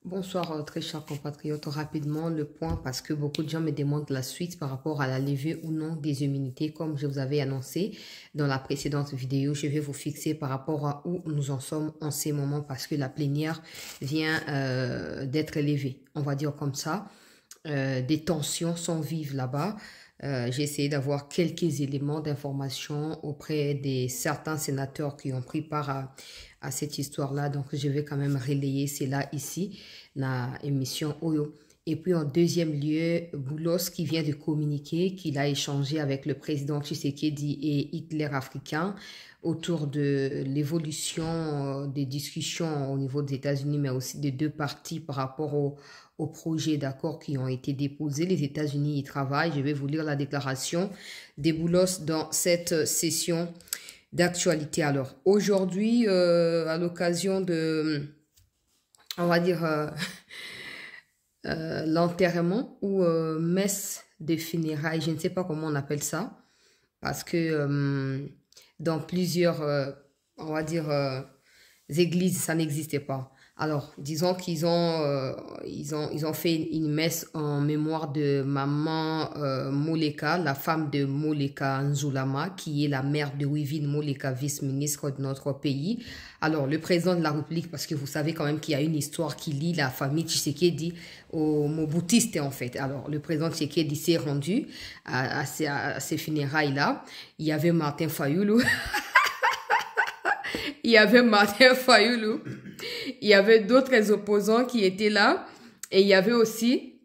Bonsoir, très chers compatriotes. Rapidement, le point parce que beaucoup de gens me demandent la suite par rapport à la levée ou non des immunités. Comme je vous avais annoncé dans la précédente vidéo, je vais vous fixer par rapport à où nous en sommes en ces moments parce que la plénière vient d'être levée. On va dire comme ça. Des tensions sont vives là-bas. J'ai essayé d'avoir quelques éléments d'information auprès des certains sénateurs qui ont pris part à cette histoire-là. Donc, je vais quand même relayer cela ici, dans l'émission Oyo. Et puis, en deuxième lieu, Boulos qui vient de communiquer qu'il a échangé avec le président Tshisekedi et Hitler africain autour de l'évolution des discussions au niveau des États-Unis, mais aussi des deux parties par rapport aux projets d'accord qui ont été déposés. Les États-Unis y travaillent. Je vais vous lire la déclaration des Boulos dans cette session d'actualité. Alors, aujourd'hui, à l'occasion de, on va dire, l'enterrement ou messe de funérailles, je ne sais pas comment on appelle ça, parce que dans plusieurs, on va dire, églises, ça n'existait pas. Alors, disons qu'ils ont, ils ont fait une messe en mémoire de maman Moleka, la femme de Moleka Nzulama, qui est la mère de Wivine Moleka, vice-ministre de notre pays. Alors, le président de la République, parce que vous savez quand même qu'il y a une histoire qui lie la famille Tshisekedi aux Mobutistes, en fait. Alors, le président Tshisekedi s'est rendu à ces funérailles-là. Il y avait Martin Fayoulou. Il y avait Martin Fayoulou. Il y avait d'autres opposants qui étaient là. Et il y avait aussi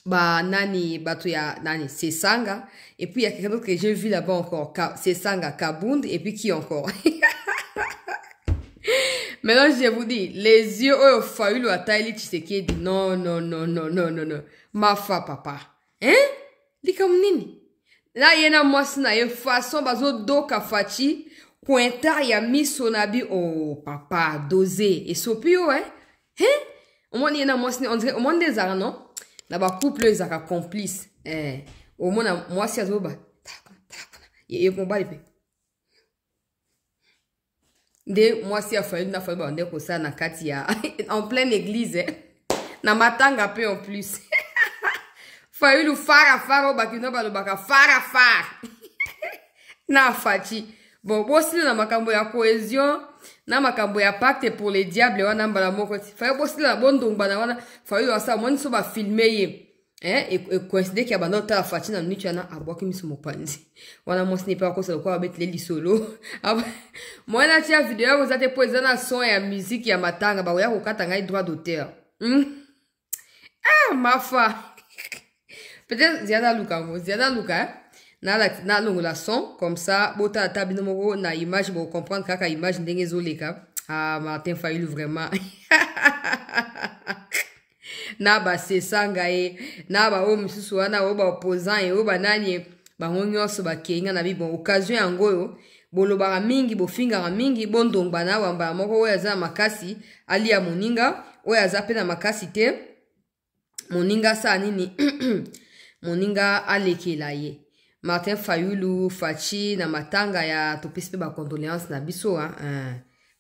Nani Sesanga. Et puis il y a quelqu'un d'autre que j'ai vu là-bas encore. Sesanga Kabound. Et puis qui encore? Maintenant, je vous dis, les yeux au Fayoulou à Taïli Tshisekedi. Non, non, non, non, non, non, non. Ma fa papa. Hein? Likamnini. Là, il y a moi, c'est une façon, bazo do kafachi. Pointa ya misonabi oh papa dosé et sopio hein au moins il y a on dirait au moins des arts non là-bas couple les arts complices au moins moi si azoba et combat épée de moi si a fallu na fallu on ko ça na katia en pleine église na matanga peu en plus fallu fara bakino ba lo baka fara na fachi. Bon, bosi na makambo ya cohésion, na makambo ya pacte pour les diables, wana mbala moko. Fa bosi na bondo mbana wana, fa yo sa moni so ba filmer ye. Et coïncider qu'il y a banota la fatina nuit yana aboki misu mopanzi. Wana mo sniper ko sa ko abet le solo. Moi na tia vidéo vous ate poser na son ya musique ya matanga ba ya ko kata ngai droit d'auteur. Ah ma fa. Peut-être Ziada Luka, na longo la son comme ça bota tabino moko na image bo comprendre kaka image ndenge zoleka Martin Fayoulou vraiment na ba sesanga na ba o misusu wana o ba opposant o ba nani ba ngonyoso ba kenga na bi bon occasion yango yo bolobaka mingi bofingaka mingi bondongba na wamba moko oyo aza makasi ali ya moninga oyo aza pe na makasi te moninga sa nini moninga alekela ye Martin Fayoulou, Fachi, na matanga ya topespe ba condoléances na biso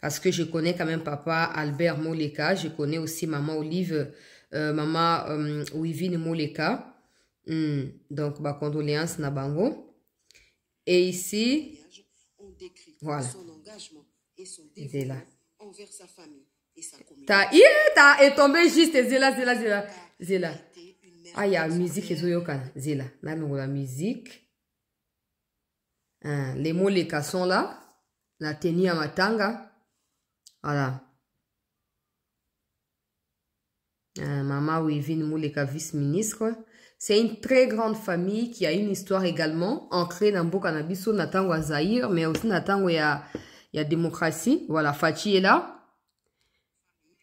parce que je connais quand même papa Albert Moleka, je connais aussi maman Olive, maman Wivine Moleka. Donc ba condoléances na bango. Et ici voilà. Son engagement et son dévouement envers sa famille et sa communauté. Est tombé juste Zela. Ah, il y a la musique Zela. Là, nous la musique. Les mots les sont là. La tenue à matanga. Voilà. Maman Wivine Moleka, vice-ministre. C'est une très grande famille qui a une histoire également ancrée dans Mboka na biso na tango ya Zaïre, mais aussi na tango ya démocratie. Voilà, Fachi est là.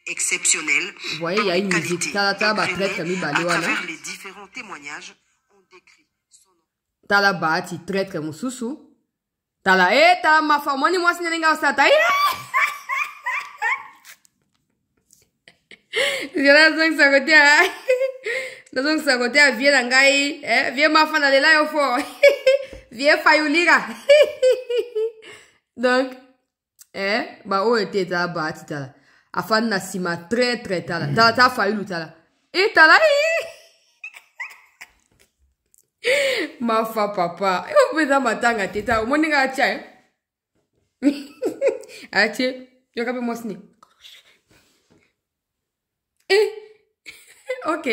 Exceptionnel. Vous voyez, il y a une musique. À travers les différents témoignages, on décrit son nom. Tala bati traître mususu. Tala ta ma famoni moi sininga osata. Donc ça côté à vieux ngai, vieux ma fana de là yo fort. Vieux Fayoulira. Donc ba o était ta bati tala. Afan Nasima, très, très tala. Tala, failli l'utala. Et tala, ma fa papa. Et vous pouvez m'attendre teta. Au moins, n'y a pas de Ache, yo kape moi sni. Ok.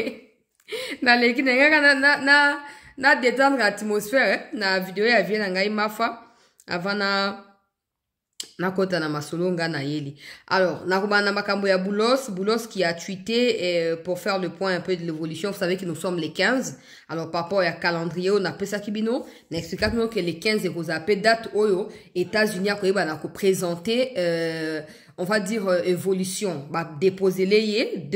Na leki na détendre l'atmosphère, na vidéo ya vie na ngai mafa avant na kota na masolonga na yeli. Alors, na kubana makambo ya Boulos qui a tweeté pour faire le point un peu de l'évolution. Vous savez que nous sommes les 15. Alors, par rapport à calendrier, on a pesa kibino, na expliqué que les 15 et vous appelez date oyo États-Unis a présenté on va dire évolution, bah déposer les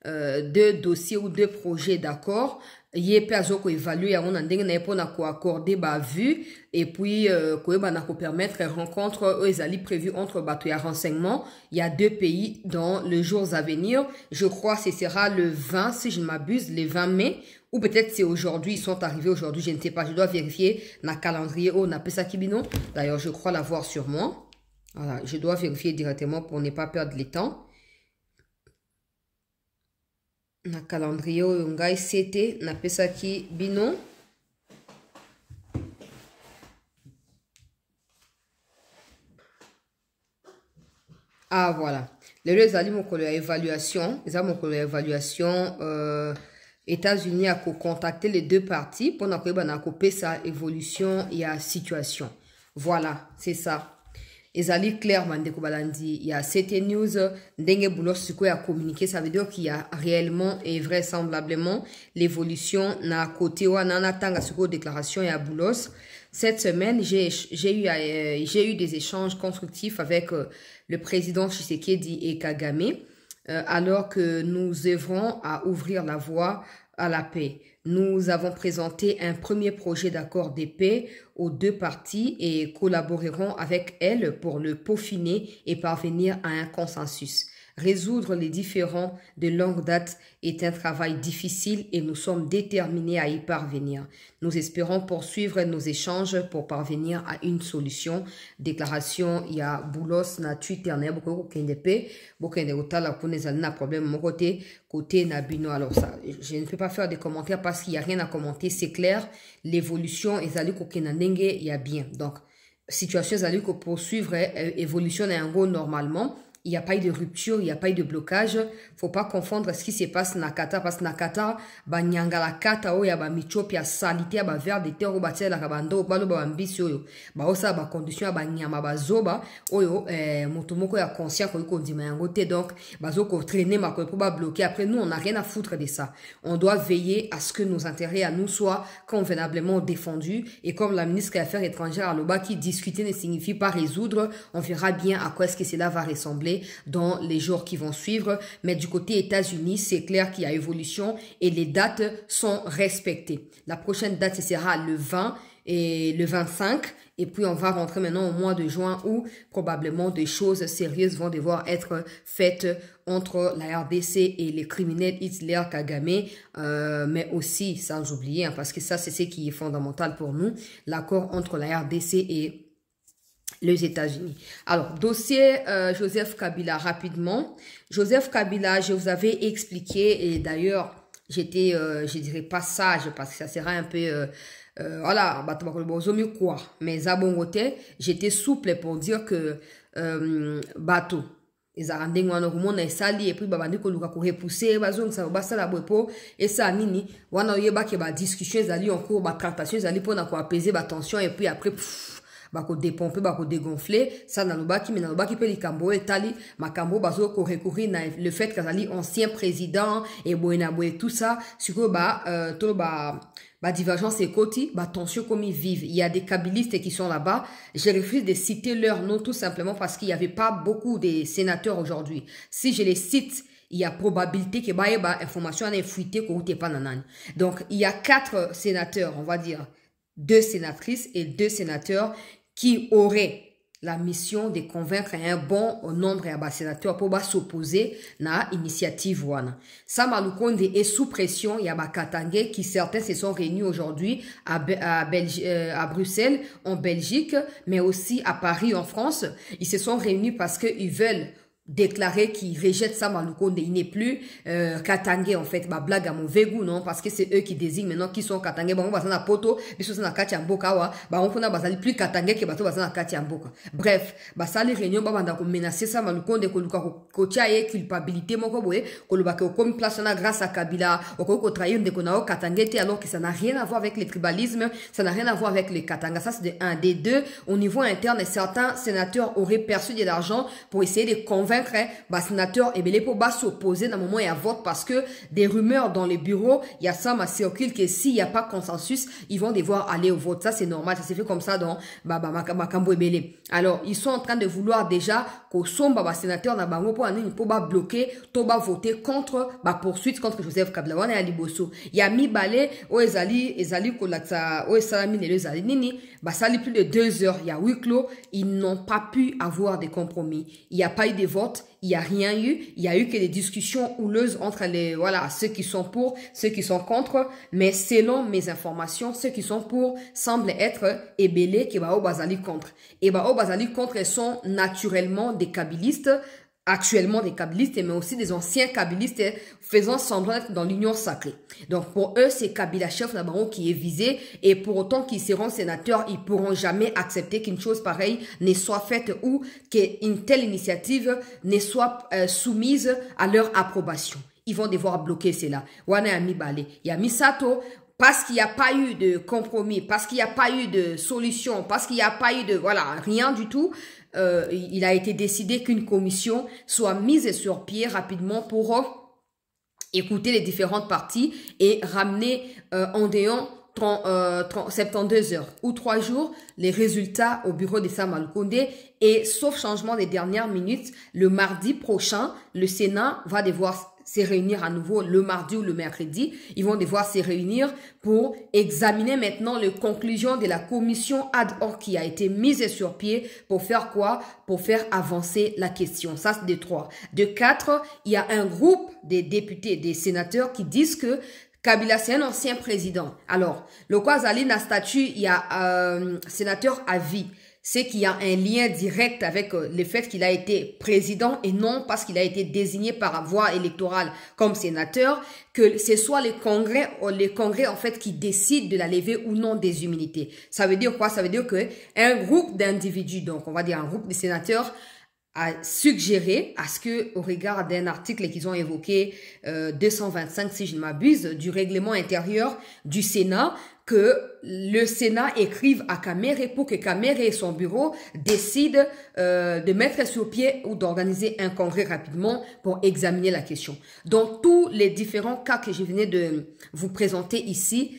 deux dossiers ou deux projets d'accord. Yé peazoko évaluer on a ndenge na pona ko accorder ba vue et puis ko ba na ko permettre rencontre ezali prévu entre bateau ya renseignement. Il y a deux pays dans les jours à venir. Je crois que ce sera le 20 si je ne m'abuse, le 20 mai ou peut-être c'est aujourd'hui, ils sont arrivés aujourd'hui, je ne sais pas, je dois vérifier na calendrier on a pesa kibino. D'ailleurs, je crois l'avoir sur moi. Voilà, je dois vérifier directement pour ne pas perdre le temps. Na calendrier ngai c'était na pesaki bino ah voilà les ali mokolo ya évaluation les mokolo ya évaluation États-Unis a contacté les deux parties pour na koyeba na kopesa évolution ya situation. Voilà, c'est ça. Ezali clairement ndeko balandi il y a CT News ndenge Boulos siko ya communiqué, ça veut dire qu'il y a réellement et vraisemblablement l'évolution na côté wana na tanga siko déclaration ya Boulos. Cette semaine j'ai eu des échanges constructifs avec le président Tshisekedi et Kagame alors que nous œuvrons à ouvrir la voie à la paix. Nous avons présenté un premier projet d'accord de paix aux deux parties et collaborerons avec elles pour le peaufiner et parvenir à un consensus. Résoudre les différends de longue date est un travail difficile et nous sommes déterminés à y parvenir. Nous espérons poursuivre nos échanges pour parvenir à une solution. Déclaration, il y a Boulos na Twitter, na beaucoup kendepe, beaucoup ndekotala kunezali na problème mon côté nabino. Alors ça, je ne peux pas faire des commentaires parce qu'il n'y a rien à commenter, c'est clair. L'évolution ezali kokenandenge, il y a bien. Donc, situation ezali ko poursuivre évolution en gros normalement. Il n'y a pas eu de rupture, il n'y a pas eu de blocage. Faut pas confondre ce qui se passe na Qatar parce que na Qatar, ba nyangala kata o ya ba michopi ya salité ba ver de terre o ba tela ka bando ba lo ba ambisio yo. Ba osa ba condition ba nyama ba zoba oyo moto moko ya conscient ko kondima yango te donc ba zo ko traîner ma ko pour ba bloquer. Après nous on n'a rien à foutre de ça. On doit veiller à ce que nos intérêts à nous soient convenablement défendus et comme la ministre des Affaires étrangères Aloba qui discuter ne signifie pas résoudre, on verra bien à quoi est-ce que cela va ressembler dans les jours qui vont suivre. Mais du côté États-Unis, c'est clair qu'il y a évolution et les dates sont respectées. La prochaine date, ce sera le 20 et le 25. Et puis, on va rentrer maintenant au mois de juin où probablement des choses sérieuses vont devoir être faites entre la RDC et les criminels Hitler, Kagame, mais aussi, sans oublier, hein, parce que ça, c'est ce qui est fondamental pour nous, l'accord entre la RDC et les États-Unis. Alors, dossier Joseph Kabila rapidement. Joseph Kabila, je vous avais expliqué, et d'ailleurs, j'étais, je dirais pas sage, parce que ça sera un peu... voilà, quoi. Mais j'étais souple pour dire que bateau. Ils ont rendu un sali et puis babandi ko luka ko repousser bazong ça ba sala boepo et ça nini wana yeba ke ba discussion zali en cours ba tractation zali pour na ko apaiser ba tension et puis après bako dépomper bako dégonfler ça na lobaki mais na lobaki pe likambo etali makambo bazo ko recourir na le fait qu'azali ancien président et boena boe tout ça sur to ba divergence et côté, ba tension comme ils vivent. Il y a des kabylistes qui sont là-bas. Je refuse de citer leurs noms tout simplement parce qu'il n'y avait pas beaucoup de sénateurs aujourd'hui. Si je les cite, il y a probabilité que ba information a fuité ko te pas nanani. Donc, il y a 4 sénateurs, on va dire 2 sénatrices et 2 sénateurs qui auraient la mission de convaincre un bon nombre de sénateurs pour s'opposer à l'initiative wana. Samalukonde est sous pression, il y a Katangé qui certains se sont réunis aujourd'hui à Bruxelles, en Belgique, mais aussi à Paris, en France. Ils se sont réunis parce qu'ils veulent déclaré qu'il rejette Sama Lukonde. Il n'est plus Katangé en fait. Bah blague à mauvais goût, non, parce que c'est eux qui désignent maintenant qui sont Katangé. Bah on va na poto, biso na kati amboka wa. Bah on fona bazali plus Katangé que bato bazana kati amboka. Bref, bah ça les réunions bah banda ko menacer Sama Lukonde ko luka ko tia culpabilité moko boye ko lubaka ko comme place na grâce à Kabila ko trahir de konao Katangé alors que ça n'a rien à voir avec le tribalisme, ça n'a rien à voir avec les Katanga. Ça c'est de un des deux. Au niveau interne, certains sénateurs auraient perçu de l'argent pour essayer de convaincre bah sénateur et belé pour bas s'opposer dans le moment et à vote parce que des rumeurs dans les bureaux, il y a ça ma circule que s'il n'y a pas consensus, ils vont devoir aller au vote. Ça c'est normal, ça s'est fait comme ça dans Makambo et Belé. Alors, ils sont en train de vouloir déjà qu'au son bah sénateur na bango pour aller pour bah bloquer, to bah voter contre bah poursuite contre Joseph Kabila wana ya liboso. Il y a mi balé o ezali kolata o esalami les ezali nini bah ça plus de 2 heures, il y a huis clos, ils n'ont pas pu avoir des compromis. Il n'y a pas eu de vote. Il n'y a rien eu. Il y a eu que des discussions houleuses entre les, voilà, ceux qui sont pour, ceux qui sont contre. Mais selon mes informations, ceux qui sont pour semblent être ébélés qui va au Bazali contre. Et bah au Bazali contre sont naturellement des kabylistes, actuellement des kabylistes, mais aussi des anciens kabylistes faisant semblant d'être dans l'union sacrée. Donc pour eux, c'est Kabila chef Nabaron qui est visé et pour autant qu'ils seront sénateurs, ils pourront jamais accepter qu'une chose pareille ne soit faite ou qu'une telle initiative ne soit soumise à leur approbation. Ils vont devoir bloquer cela. Wana Ami Balé, Yami Sato, parce qu'il n'y a pas eu de compromis, parce qu'il n'y a pas eu de solution, parce qu'il n'y a pas eu de, voilà, rien du tout, il a été décidé qu'une commission soit mise sur pied rapidement pour écouter les différentes parties et ramener en dehors 72 heures ou 3 jours les résultats au bureau de Sama Lukonde et sauf changement des dernières minutes, le mardi prochain, le Sénat va devoir se réunir à nouveau le mardi ou le mercredi. Ils vont devoir se réunir pour examiner maintenant les conclusions de la commission ad hoc qui a été mise sur pied pour faire quoi? Pour faire avancer la question. Ça, c'est de 3. De 4, il y a un groupe des députés, des sénateurs qui disent que Kabila, c'est un ancien président. Alors, le Kwazali n'a statut, il y a sénateur à vie. C'est qu'il y a un lien direct avec le fait qu'il a été président et non parce qu'il a été désigné par voie électorale comme sénateur, que ce soit les congrès en fait qui décident de la levée ou non des immunités. Ça veut dire quoi? Ça veut dire que un groupe d'individus, donc on va dire un groupe de sénateurs, a suggéré à ce que, au regard d'un article qu'ils ont évoqué, 225 si je ne m'abuse, du règlement intérieur du Sénat, que le Sénat écrive à Kamere pour que Kamere et son bureau décident de mettre sur pied ou d'organiser un congrès rapidement pour examiner la question. Dans tous les différents cas que je venais de vous présenter ici,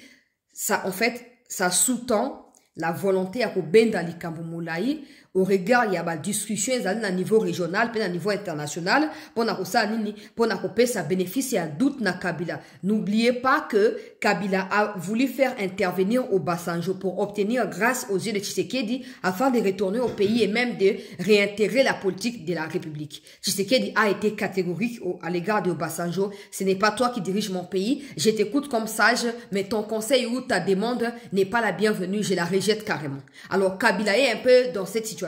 ça en fait, ça sous-tend la volonté à Benda Likambo Moulaï au regard il y a des discussions à niveau régional puis à niveau international pour ça bénéfice à doute na Kabila. N'oubliez pas que Kabila a voulu faire intervenir au Basanjo pour obtenir grâce aux yeux de Tshisekedi afin de retourner au pays et même de réintégrer la politique de la République. Tshisekedi a été catégorique à l'égard de Basanjo. Ce n'est pas toi qui dirige mon pays. Je t'écoute comme sage, mais ton conseil ou ta demande n'est pas la bienvenue. Je la rejette carrément. Alors Kabila est un peu dans cette situation-là.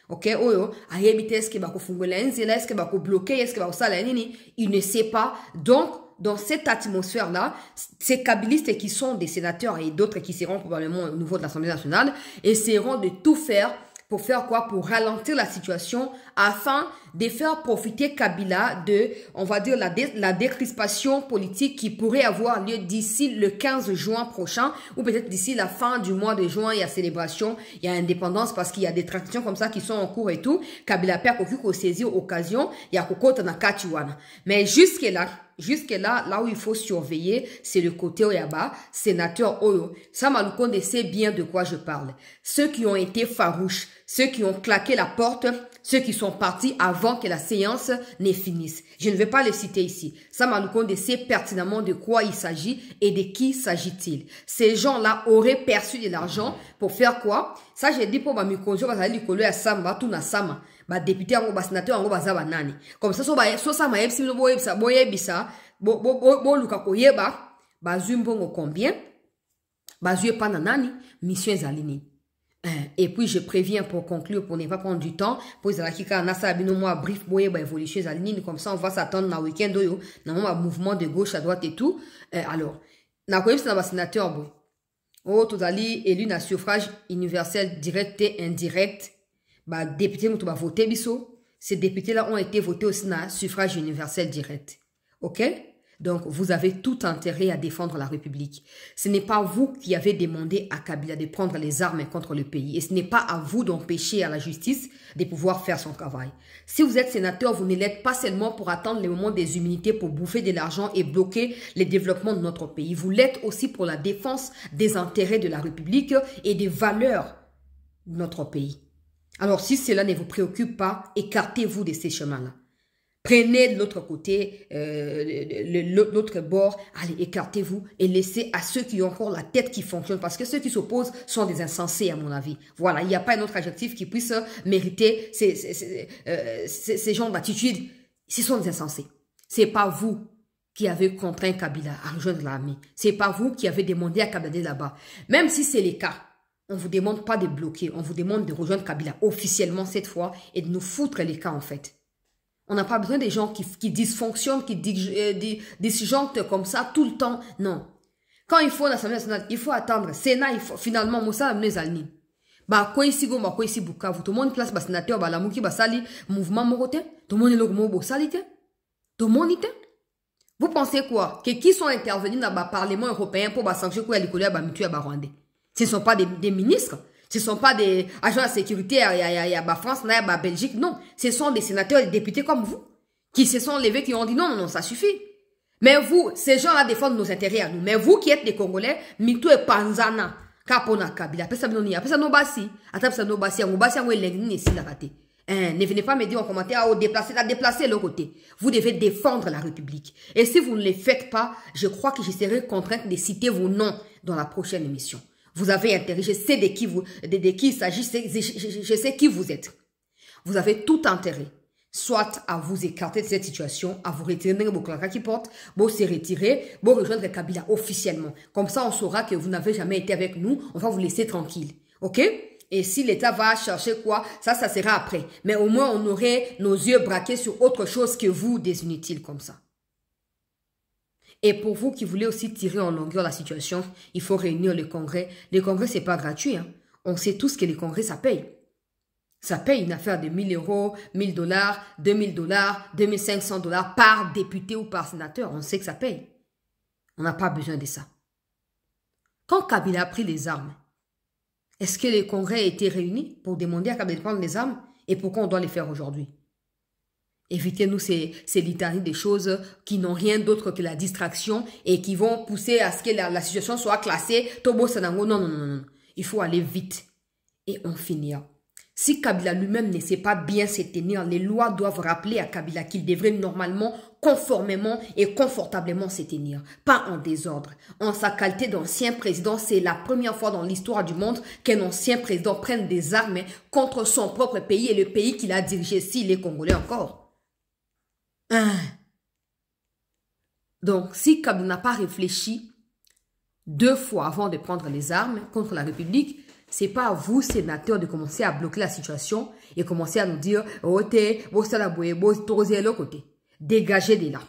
Ok, oyo, est-ce que bako fungola nzela, est-ce que bako bloquer, est-ce que bako sala nini, il ne sait pas. Donc, dans cette atmosphère-là, ces kabylistes qui sont des sénateurs et d'autres qui seront probablement au niveau de l'Assemblée nationale, essaieront de tout faire pour faire quoi? Pour ralentir la situation afin de faire profiter Kabila de, on va dire, la décrispation politique qui pourrait avoir lieu d'ici le 15 juin prochain ou peut-être d'ici la fin du mois de juin. Il y a célébration, il y a indépendance parce qu'il y a des tractations comme ça qui sont en cours et tout. Kabila perd qu'au saisir occasion, il y a Kokota na Katiwana. Mais jusque-là, là où il faut surveiller, c'est le côté Oyaba, sénateur Oyo. Sama Lukonde sait bien de quoi je parle. Ceux qui ont été farouches, ceux qui ont claqué la porte, ceux qui sont partis avant que la séance ne finisse. Je ne vais pas les citer ici. Sama Lukonde sait pertinemment de quoi il s'agit et de qui s'agit-il. Ces gens-là auraient perçu de l'argent pour faire quoi? Ça, j'ai dit pour ma mikojo, parce que l'ikolo ya Samba, tout na Sama. Ba député ango ba sénateur ango ba zaba nani. Comme ça, so Sama yebsi no boyebisa, bo luka koyeba, ba zumbongo combien? Ba zuye pa na nani, mission ezalini. Et puis, je préviens pour conclure, pour ne pas prendre du temps, pour les qui quand on a ça, moi, brief, moi, évolution, la ligne, comme ça, on va s'attendre dans le week-end, dans un mouvement de gauche à droite et tout. Alors, na quoi c'est un sénateur, boy. Oh, tout à l'heure, élu na suffrage universel direct et indirect. Bah, député, nous, va voter, biso. Ces députés-là ont été votés aussi na suffrage universel direct. OK? Donc, vous avez tout intérêt à défendre la République. Ce n'est pas vous qui avez demandé à Kabila de prendre les armes contre le pays. Et ce n'est pas à vous d'empêcher à la justice de pouvoir faire son travail. Si vous êtes sénateur, vous ne l'êtes pas seulement pour attendre le moment des immunités pour bouffer de l'argent et bloquer le développement de notre pays. Vous l'êtes aussi pour la défense des intérêts de la République et des valeurs de notre pays. Alors, si cela ne vous préoccupe pas, écartez-vous de ces chemins-là. Prenez de l'autre côté, l'autre bord, allez, écartez-vous et laissez à ceux qui ont encore la tête qui fonctionne, parce que ceux qui s'opposent sont des insensés à mon avis. Voilà, il n'y a pas un autre adjectif qui puisse mériter ces genres d'attitudes. Ce sont des insensés. C'est pas vous qui avez contraint Kabila à rejoindre l'armée. C'est pas vous qui avez demandé à Kabila d'aller là-bas. Même si c'est le cas, on ne vous demande pas de bloquer, on vous demande de rejoindre Kabila officiellement cette fois et de nous foutre les cas en fait. On n'a pas besoin des gens qui dysfonctionnent, qui disjonctent comme ça tout le temps. Non. Quand il faut l'Assemblée nationale, il faut attendre. Sénat, il faut finalement, Moussa amener Zalni. Bah, quoi ici, go, bah, quoi ici, Bukavu. Tout le monde place, bah, sénateur, bah, la mouki, bah, sali, mouvement moroté. Tout le monde est le mot, bah, salité. Tout le monde est. Vous pensez quoi? Que qui sont intervenus dans le Parlement européen pour, bah, sanctionner quoi, les collègues, bah, mutuel, bah, rwandais. Ce ne sont pas des ministres. Ce ne sont pas des agents de sécurité, il y a France, il y a Belgique, non. Ce sont des sénateurs et des députés comme vous, qui se sont levés, qui ont dit non, non, ça suffit. Mais vous, ces gens-là défendent nos intérêts à nous. Mais vous qui êtes des Congolais, Mito et Panzana, Kapona Kabila, après ça, no basi, après ça, no basi, on basi, on est ici, la raté. Ne venez pas me dire en commentaire, oh, déplacer le côté. Vous devez défendre la République. Et si vous ne le faites pas, je crois que je serai contrainte de citer vos noms dans la prochaine émission. Vous avez intérêt, je sais de qui il s'agit, je sais qui vous êtes. Vous avez tout intérêt, soit à vous écarter de cette situation, à vous retirer vos claquettes qui portent, vous se retirer, vous rejoindre Kabila officiellement. Comme ça, on saura que vous n'avez jamais été avec nous, on va vous laisser tranquille. OK? Et si l'État va chercher quoi, ça sera après. Mais au moins, on aurait nos yeux braqués sur autre chose que vous, des inutiles comme ça. Et pour vous qui voulez aussi tirer en longueur la situation, il faut réunir le Congrès. Le Congrès, c'est pas gratuit. Hein. On sait tous que le Congrès, ça paye. Ça paye une affaire de 1000 euros, 1000 dollars, 2000 dollars, 2500 dollars par député ou par sénateur. On sait que ça paye. On n'a pas besoin de ça. Quand Kabila a pris les armes, est-ce que le Congrès a été réuni pour demander à Kabila de prendre les armes? Et pourquoi on doit les faire aujourd'hui? Évitez-nous ces litanies des choses qui n'ont rien d'autre que la distraction et qui vont pousser à ce que la situation soit classée. Tobo Sanango, non, non, non, non. Il faut aller vite. Et on finira. Si Kabila lui-même ne sait pas bien se tenir, les lois doivent rappeler à Kabila qu'il devrait normalement, conformément et confortablement se tenir. Pas en désordre. En sa qualité d'ancien président, c'est la première fois dans l'histoire du monde qu'un ancien président prenne des armes contre son propre pays et le pays qu'il a dirigé, s'il est congolais encore. Donc, si Kabila n'a pas réfléchi 2 fois avant de prendre les armes contre la République, c'est pas à vous, sénateurs, de commencer à bloquer la situation et commencer à nous dire « Oh, t'es, vous savez, vous tosez l'autre côté. » Dégagez de là.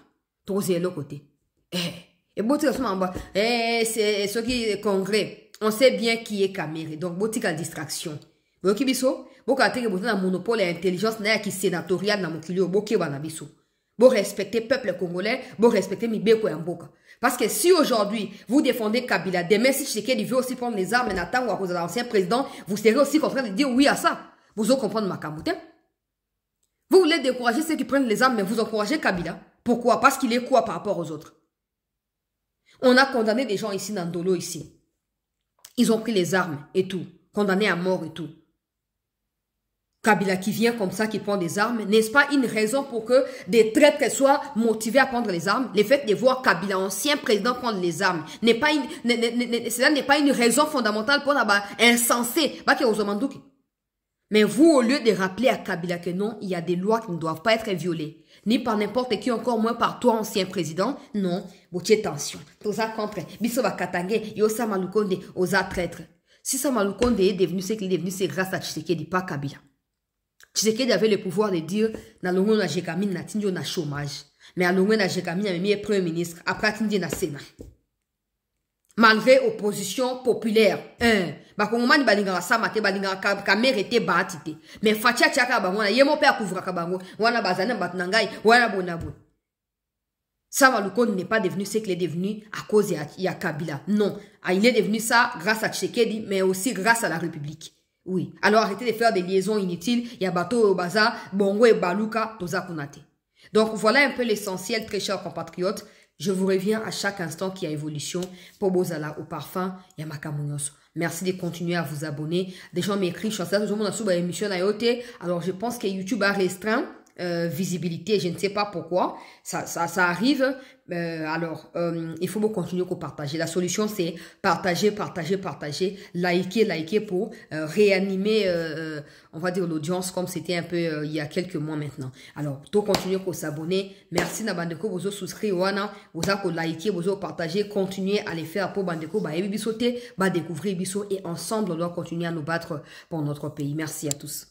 Tosez l'autre côté. Et vous savez, c'est ce qui est congrès. On sait bien qui est Caméré. Donc, vous avez la distraction. Vous avez un monopole et intelligence qui est sénatorial dans mon culture. Vous avez vous respectez le peuple congolais, vous respectez Mibeko et Mboka. Parce que si aujourd'hui, vous défendez Kabila, demain, si Tshisekedi veut aussi prendre les armes, Nathan ou à cause de l'ancien président, vous serez aussi contraint de dire oui à ça. Vous allez comprendre ma camoute. Vous voulez décourager ceux qui prennent les armes, mais vous encouragez Kabila. Pourquoi? Parce qu'il est quoi par rapport aux autres? On a condamné des gens ici dans Ndolo, ici. Ils ont pris les armes et tout. Condamnés à mort et tout. Kabila qui vient comme ça, qui prend des armes, n'est-ce pas une raison pour que des traîtres soient motivés à prendre les armes? Le fait de voir Kabila, ancien président, prendre les armes, cela n'est pas une raison fondamentale pour insensé. Mais vous, au lieu de rappeler à Kabila que non, il y a des lois qui ne doivent pas être violées, ni par n'importe qui, encore moins par toi, ancien président, non, vous tenez attention. Tout ça contre, Biso va Katangé, Yosa Malukonde, aux traîtres. Si Sama Lukonde est devenu ce qu'il est devenu, c'est grâce à Tshisekedi, pas Kabila. Tshisekedi avait le pouvoir de dire na longo na jekamine na tindio na chômage. Mais à longo na jekamine na mis premier ministre après tindio na Sénat. Malgré opposition populaire. Bakongomani balingara samate balingara kamere te batite. Mais fatia tiaka bango na yemo pe akuvra kabango. Wana bazana batnangai wana bonabo. Sama Lukonde n'est pas devenu ce qu'il est devenu à cause de Kabila. Non. Il est devenu ça grâce à Tshisekedi, mais aussi grâce à la République. Oui. Alors arrêtez de faire des liaisons inutiles. Il y a Bato Obaza, Bongo et Baluka, Toza Konate. Donc voilà un peu l'essentiel, très chers compatriotes. Je vous reviens à chaque instant qu'il y a évolution. Pour Bozala au parfum, Yamaka Mounios. Merci de continuer à vous abonner. Des gens m'écrivent, je suis en train de émission à alors je pense que YouTube a restreint. Visibilité, je ne sais pas pourquoi ça arrive, il faut continuer à partager. La solution c'est partager, liker pour réanimer on va dire l'audience comme c'était un peu il y a quelques mois maintenant. Alors tout continuer à s'abonner. Merci na bandeko bozo souscrire wana bozo ko liker bozo partager, continuer à les faire pour bandeko ba ebi bisote ba découvrir biso et ensemble on doit continuer à nous battre pour notre pays. Merci à tous.